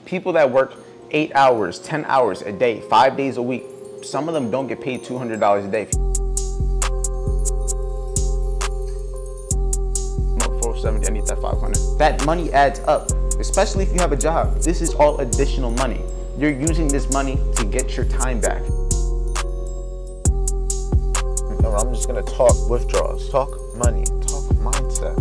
People that work 8 hours, 10 hours a day, 5 days a week, some of them don't get paid $200 a day. 470, I need that 500. That money adds up, especially if you have a job. This is all additional money. You're using this money to get your time back. I'm just gonna talk withdrawals, talk money, talk mindset.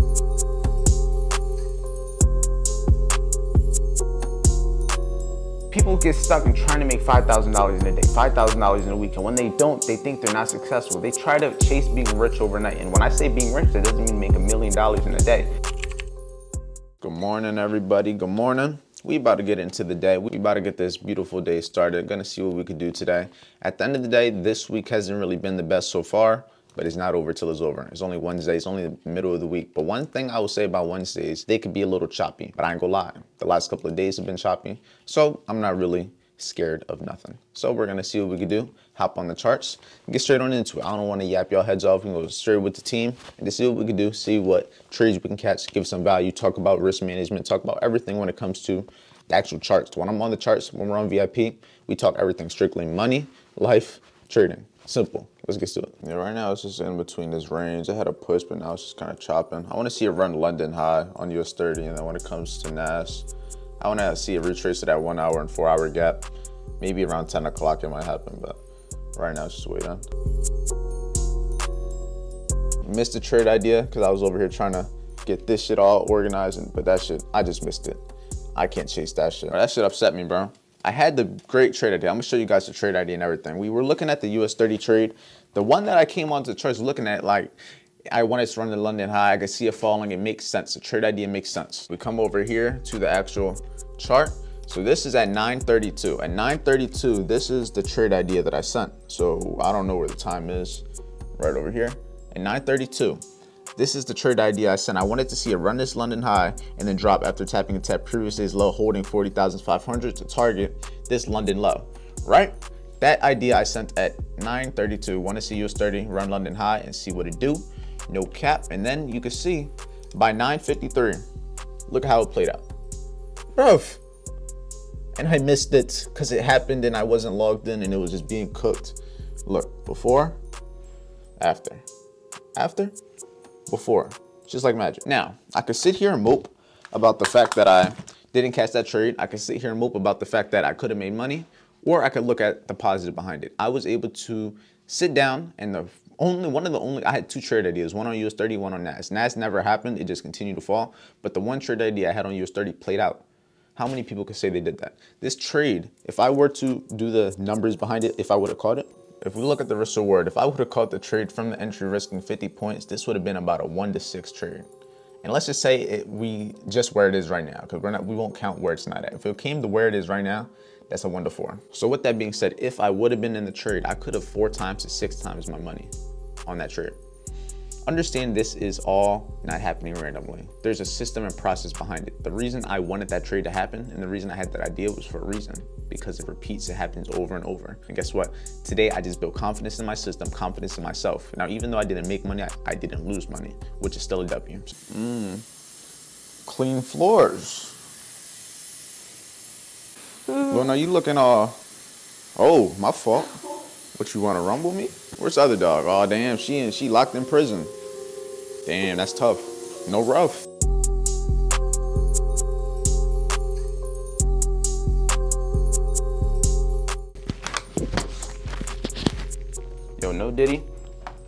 People get stuck in trying to make $5,000 in a day, $5,000 in a week, and when they don't, they think they're not successful. They try to chase being rich overnight, and when I say being rich, that doesn't mean make $1 million in a day. Good morning, everybody. Good morning. We about to get into the day. We about to get this beautiful day started. Gonna see what we could do today. At the end of the day, this week hasn't really been the best so far, but it's not over till it's over. It's only Wednesday. It's only the middle of the week. But one thing I will say about Wednesdays, they could be a little choppy, but I ain't gonna lie. The last couple of days have been choppy, so I'm not really scared of nothing. So we're gonna see what we could do, hop on the charts, and get straight on into it. I don't wanna yap y'all heads off. We can go straight with the team and just see what we can do, see what trades we can catch, give some value, talk about risk management, talk about everything when it comes to the actual charts. When I'm on the charts, when we're on VIP, we talk everything strictly money, life, trading. Simple. Let's get to it. Yeah, right now it's just in between this range. I had a push, but now it's just kind of chopping. I want to see it run London high on US 30, and then when it comes to NAS, I want to see it retrace to that 1 hour and 4 hour gap. Maybe around 10 o'clock it might happen, but right now it's just waiting. Missed the trade idea because I was over here trying to get this shit all organized, but that shit, I just missed it. I can't chase that shit. That shit upset me, bro. I had the great trade idea. I'm gonna show you guys the trade idea and everything. We were looking at the US 30 trade. The one that I came onto the charts looking at, like, I wanted to run the London high. I could see it falling. It makes sense. The trade idea makes sense. We come over here to the actual chart. So this is at 9:32. At 9:32, this is the trade idea that I sent. So I don't know where the time is. Right over here. At 9:32. This is the trade idea I sent. I wanted to see it run this London high and then drop after tapping into previous day's low, holding 40,500 to target this London low, right? That idea I sent at 9:32. Want to see US 30 run London high and see what it do. No cap. And then you can see by 9:53, look how it played out. Bro. And I missed it because it happened and I wasn't logged in and it was just being cooked. Look, before, after, before, just like magic. Now, I could sit here and mope about the fact that I didn't catch that trade. I could sit here and mope about the fact that I could have made money, or I could look at the positive behind it. I was able to sit down and I had two trade ideas, one on US 30, one on NAS. NAS never happened, it just continued to fall, but the one trade idea I had on US 30 played out. How many people could say they did that? This trade, if I were to do the numbers behind it, if I would have caught it, if we look at the risk reward, if I would have caught the trade from the entry risking 50 points, this would have been about a 1 to 6 trade. And let's just say we just where it is right now, because we won't count where it's not at. If it came to where it is right now, that's a 1 to 4. So with that being said, if I would have been in the trade, I could have 4 times to 6 times my money on that trade. Understand this is all not happening randomly. There's a system and process behind it. The reason I wanted that trade to happen and the reason I had that idea was for a reason, because it repeats, it happens over and over. And guess what? Today, I just built confidence in my system, confidence in myself. Now, even though I didn't make money, I didn't lose money, which is still a W. Clean floors. Well, now you looking all, oh, my fault. What, you want to rumble me? Where's the other dog? Oh, damn, she locked in prison. Damn, that's tough. No rough. Yo, no Diddy.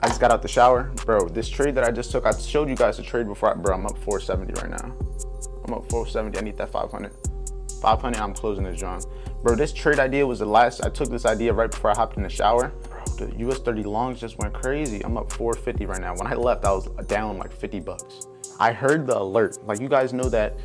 I just got out the shower. Bro, this trade that I just took, I showed you guys the trade before. Bro, I'm up 470 right now. I'm up 470. I need that 500. 500, I'm closing this John. Bro, this trade idea was the last. I took this idea right before I hopped in the shower. Bro, the US 30 longs just went crazy. I'm up 450 right now. When I left, I was down like 50 bucks. I heard the alert. Like, you guys know that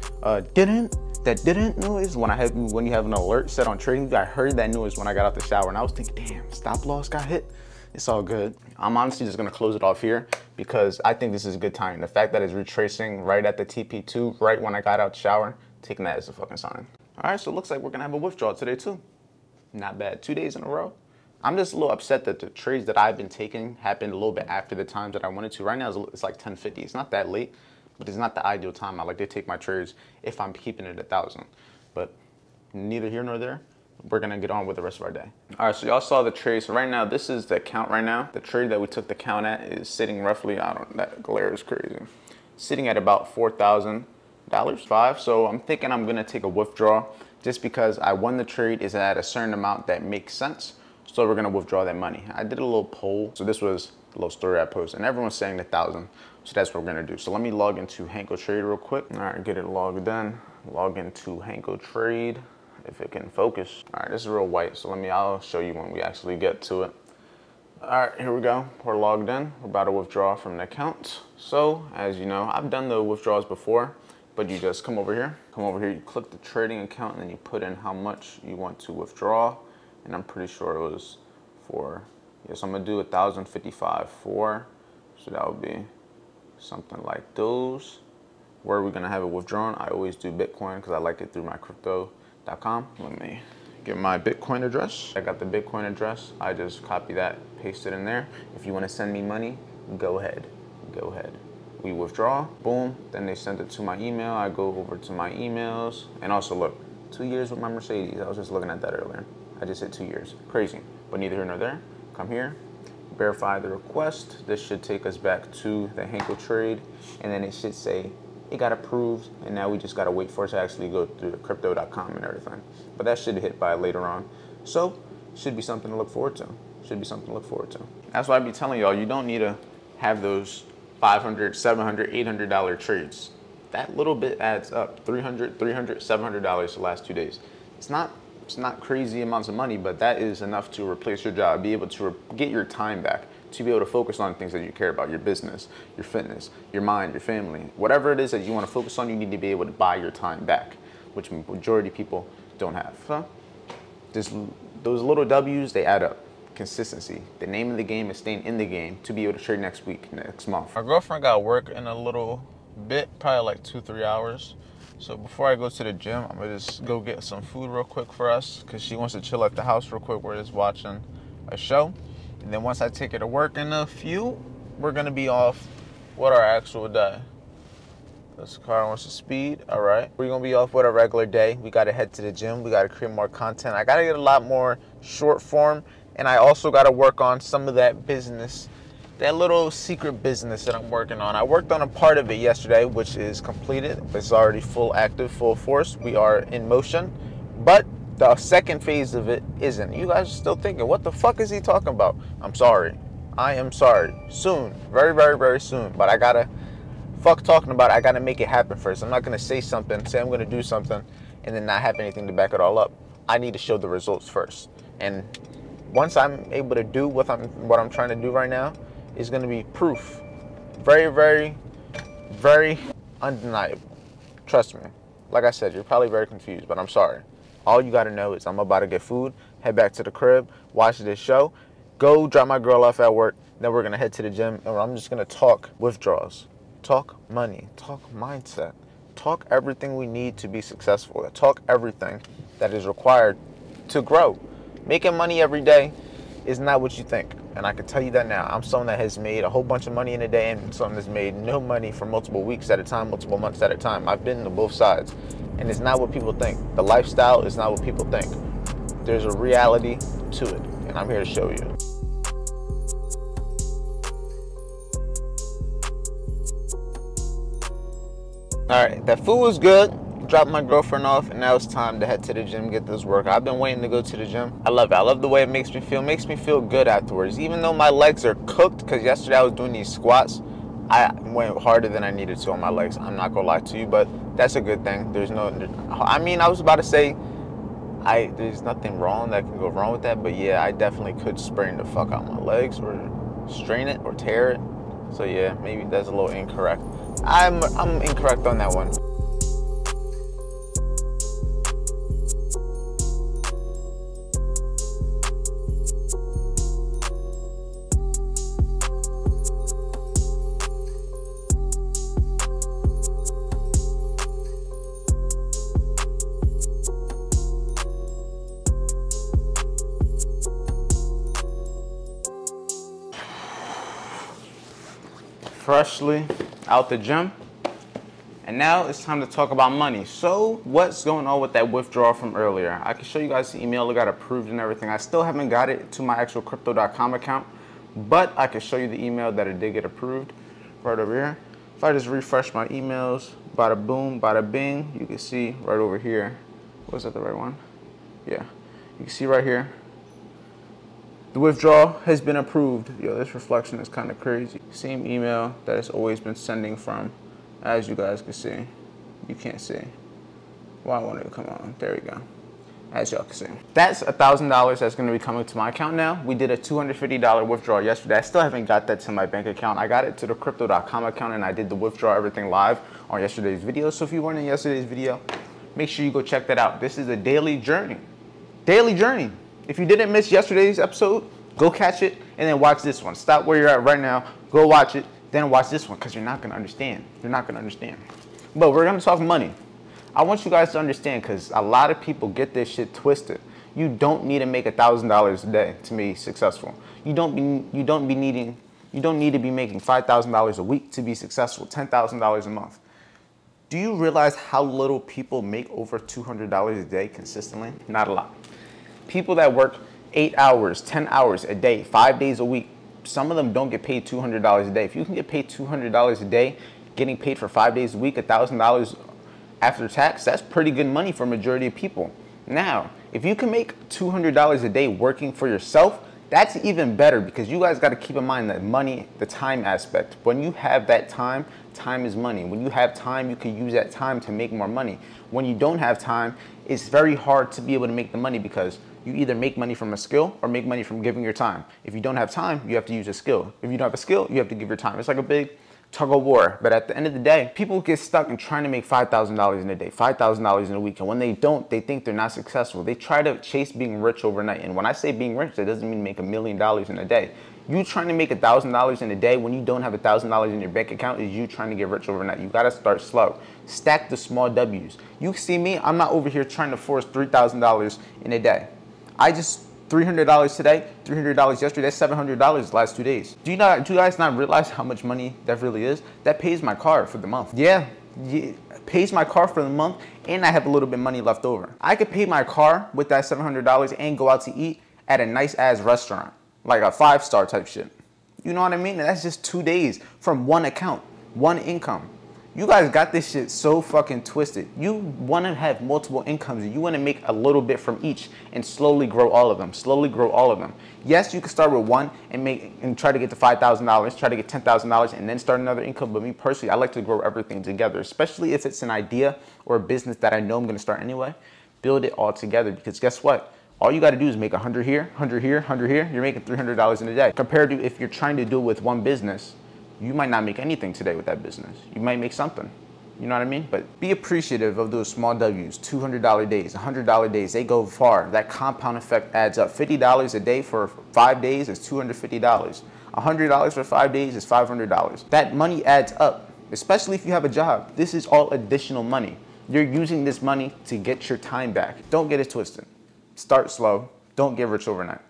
didn't noise when you have an alert set on trading. I heard that noise when I got out the shower, and I was thinking, damn, stop loss got hit. It's all good. I'm honestly just gonna close it off here because I think this is a good time. The fact that it's retracing right at the TP2, right when I got out the shower, taking that as a fucking sign. All right, so it looks like we're gonna have a withdrawal today too. Not bad, 2 days in a row. I'm just a little upset that the trades that I've been taking happened a little bit after the times that I wanted to. Right now it's like 10:50. It's not that late, but it's not the ideal time. I like to take my trades if I'm keeping it 1,000. But neither here nor there. We're gonna get on with the rest of our day. All right, so y'all saw the trade. So right now, this is the count right now. The trade that we took the count at is sitting roughly, that glare is crazy. Sitting at about $4,000, So I'm thinking I'm gonna take a withdrawal just because I won the trade is at a certain amount that makes sense. So we're gonna withdraw that money. I did a little poll. So this was a little story I posted and everyone's saying 1,000. So that's what we're gonna do. So let me log into Hanko Trade real quick. All right, get it logged in. Log into Hanko Trade. If it can focus. All right, this is real white, so I'll show you when we actually get to it. All right, here we go. We're logged in. We're about to withdraw from the account. So, as you know, I've done the withdrawals before, but you just come over here, you click the trading account, and then you put in how much you want to withdraw. And I'm pretty sure it was for, yes, I'm gonna do 1,055 for, so that would be something like those. Where are we gonna have it withdrawn? I always do Bitcoin because I like it through my crypto.com. Let me get my Bitcoin address. I got the Bitcoin address. I just copy that, paste it in there. If you want to send me money, go ahead. We withdraw, boom. Then they send it to my email. I go over to my emails. And also look, 2 years with my Mercedes. I was just looking at that earlier. I just hit 2 years, crazy. But neither here nor there. Come here, verify the request. This should take us back to the Hanko Trade. And then it should say, it got approved, and now we just gotta wait for it to actually go through the crypto.com and everything. But that should hit by later on. So, should be something to look forward to. That's why I be telling y'all, you don't need to have those $500, $700, $800 trades. That little bit adds up. $300, $700 the last 2 days. It's not crazy amounts of money, but that is enough to replace your job, be able to get your time back, to be able to focus on things that you care about, your business, your fitness, your mind, your family. Whatever it is that you want to focus on, you need to be able to buy your time back, which majority of people don't have. So those little W's, they add up. Consistency. The name of the game is staying in the game to be able to trade next week, next month. My girlfriend got work in a little bit, probably like 2-3 hours. So before I go to the gym, I'm gonna just go get some food real quick for us because she wants to chill at the house real quick. We're just watching a show. And then once I take her to work in a few, we're gonna be off with our actual day. This car wants to speed, all right. We're gonna be off with a regular day. We gotta head to the gym. We gotta create more content. I gotta get a lot more short form, and I also gotta work on some of that business, that little secret business that I'm working on. I worked on a part of it yesterday, which is completed. It's already full active, full force. We are in motion, but the second phase of it isn't. You guys are still thinking, what the fuck is he talking about? I'm sorry. I am sorry. Soon. Very, very, very soon. But I gotta, fuck talking about it. I gotta make it happen first. I'm not gonna say something, say I'm gonna do something, and then not have anything to back it all up. I need to show the results first. And once I'm able to do what I'm trying to do right now, it's gonna be proof. Very, very, very undeniable. Trust me. Like I said, you're probably very confused, but I'm sorry. All you gotta know is I'm about to get food, head back to the crib, watch this show, go drop my girl off at work, then we're gonna head to the gym, and I'm just gonna talk withdrawals, talk money, talk mindset, talk everything we need to be successful, talk everything that is required to grow. Making money every day is not what you think, and I can tell you that now. I'm someone that has made a whole bunch of money in a day and someone that's made no money for multiple weeks at a time, multiple months at a time. I've been to both sides. And it's not what people think. The lifestyle is not what people think. There's a reality to it, and I'm here to show you. All right, that food was good. Dropped my girlfriend off, and now it's time to head to the gym, get this work. I've been waiting to go to the gym. I love it. I love the way it makes me feel. It makes me feel good afterwards. Even though my legs are cooked, because yesterday I was doing these squats, I went harder than I needed to on my legs. I'm not gonna lie to you, but that's a good thing. There's no, I mean, I was about to say, there's nothing wrong that can go wrong with that, but yeah, I definitely could sprain the fuck out my legs or strain it or tear it. So yeah, maybe that's a little incorrect. I'm incorrect on that one. Freshly out the gym. And now it's time to talk about money. So what's going on with that withdrawal from earlier? I can show you guys the email that got approved and everything. I still haven't got it to my actual crypto.com account, but I can show you the email that it did get approved right over here. If I just refresh my emails, bada boom, bada bing, you can see right over here. Was that the right one? Yeah, you can see right here. The withdrawal has been approved. Yo, this reflection is kind of crazy. Same email that it's always been sending from. As you guys can see, you can't see. Why won't it come on? There we go. As y'all can see. That's $1,000 that's gonna be coming to my account now. We did a $250 withdrawal yesterday. I still haven't got that to my bank account. I got it to the crypto.com account and I did the withdrawal, everything live on yesterday's video. So if you weren't in yesterday's video, make sure you go check that out. This is a daily journey. Daily journey. If you didn't miss yesterday's episode, go catch it and then watch this one. Stop where you're at right now, go watch it. Then watch this one because you're not going to understand. You're not going to understand. But we're going to talk money. I want you guys to understand because a lot of people get this shit twisted. You don't need to make $1,000 a day to be successful. You don't need to be making $5,000 a week to be successful, $10,000 a month. Do you realize how little people make over $200 a day consistently? Not a lot. People that work 8 hours, 10 hours a day, 5 days a week, some of them don't get paid $200 a day. If you can get paid $200 a day, getting paid for 5 days a week, $1,000 after tax, that's pretty good money for a majority of people. Now, if you can make $200 a day working for yourself, that's even better because you guys got to keep in mind that money, the time aspect. When you have that time, time is money. When you have time, you can use that time to make more money. When you don't have time, it's very hard to be able to make the money because you either make money from a skill or make money from giving your time. If you don't have time, you have to use a skill. If you don't have a skill, you have to give your time. It's like a big tug of war. But at the end of the day, people get stuck in trying to make $5,000 in a day, $5,000 in a week. And when they don't, they think they're not successful. They try to chase being rich overnight. And when I say being rich, that doesn't mean make $1 million in a day. You trying to make $1,000 in a day when you don't have $1,000 in your bank account is you trying to get rich overnight. You got to start slow. Stack the small W's. You see me, I'm not over here trying to force $3,000 in a day. I just $300 today, $300 yesterday, that's $700 the last 2 days. Do you guys not realize how much money that really is? That pays my car for the month. Yeah, it pays my car for the month and I have a little bit of money left over. I could pay my car with that $700 and go out to eat at a nice ass restaurant, like a 5-star type shit. You know what I mean? And that's just 2 days from one account, one income. You guys got this shit so fucking twisted. You want to have multiple incomes. You want to make a little bit from each and slowly grow all of them. Slowly grow all of them. Yes, you can start with one and try to get to $5,000, try to get $10,000 and then start another income. But me personally, I like to grow everything together, especially if it's an idea or a business that I know I'm going to start anyway. Build it all together because guess what? All you got to do is make 100 here, 100 here, 100 here. You're making $300 in a day. Compared to if you're trying to do it with one business, you might not make anything today with that business. You might make something. You know what I mean? But be appreciative of those small W's, $200 days, $100 days, they go far. That compound effect adds up. $50 a day for 5 days is $250. $100 for 5 days is $500. That money adds up, especially if you have a job. This is all additional money. You're using this money to get your time back. Don't get it twisted. Start slow. Don't get rich overnight.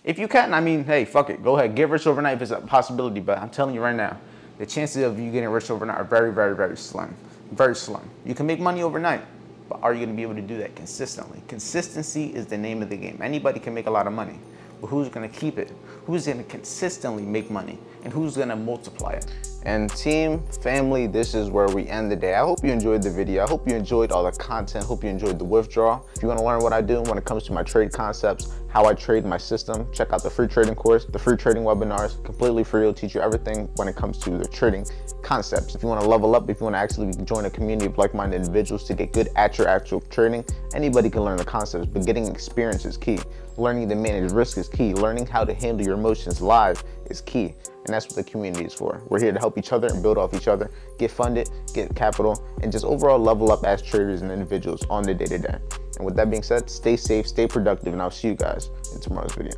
If you can, I mean, hey, fuck it. Go ahead. Get rich overnight if it's a possibility. But I'm telling you right now, the chances of you getting rich overnight are very, very, very slim. Very slim. You can make money overnight, but are you going to be able to do that consistently? Consistency is the name of the game. Anybody can make a lot of money, but who's going to keep it? Who's going to consistently make money? And who's going to multiply it? And team, family, this is where we end the day. I hope you enjoyed the video. I hope you enjoyed all the content. Hope you enjoyed the withdrawal. If you want to learn what I do when it comes to my trade concepts, how I trade my system, check out the free trading course, the free trading webinars, completely free. It'll teach you everything when it comes to the trading concepts. If you want to level up, if you want to actually join a community of like-minded individuals to get good at your actual trading, anybody can learn the concepts, but getting experience is key. Learning to manage risk is key. Learning how to handle your emotions live is key. And that's what the community is for. We're here to help each other and build off each other, get funded, get capital, and just overall level up as traders and individuals on the day-to-day. And with that being said, stay safe, stay productive, and I'll see you guys in tomorrow's video.